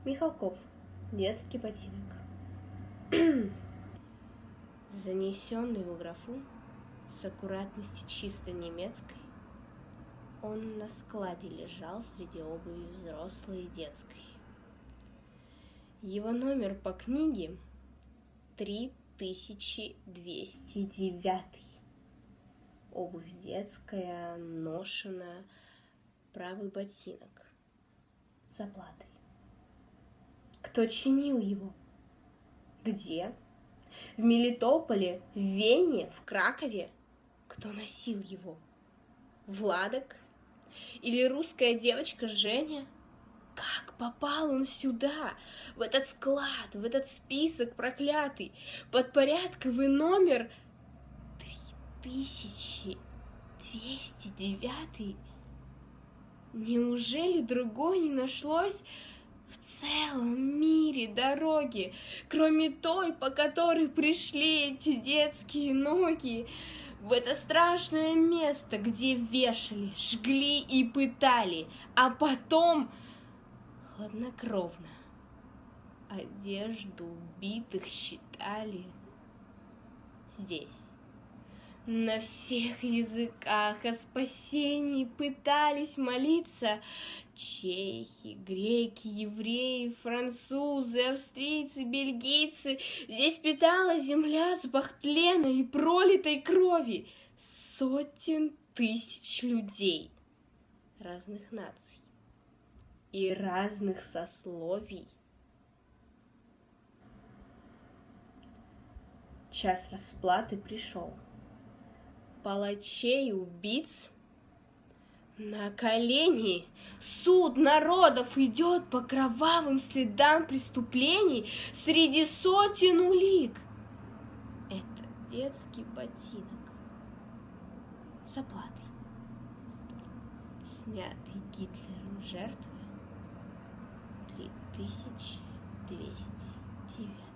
Михалков. Детский ботинок. Занесенный в графу с аккуратности чисто немецкой, он на складе лежал среди обуви взрослой и детской. Его номер по книге 3209. Обувь детская, ношена, правый ботинок с оплатой. Кто чинил его? Где? В Мелитополе, в Вене, в Кракове? Кто носил его? Владок? Или русская девочка Женя? Как попал он сюда, в этот склад, в этот список проклятый, подпорядковый номер 3209? Неужели другой не нашлось в целом мире дороги, кроме той, по которой пришли эти детские ноги, в это страшное место, где вешали, жгли и пытали, а потом хладнокровно одежду убитых считали? Здесь на всех языках о спасении пытались молиться чехи, греки, евреи, французы, австрийцы, бельгийцы. Здесь питала земля запах тлена и пролитой крови сотен тысяч людей разных наций и разных сословий. Час расплаты пришел. Палачей, убийц на колени. Суд народов идет по кровавым следам преступлений среди сотен улик. Это детский ботинок с оплатой, снятый Гитлером жертвы 3209.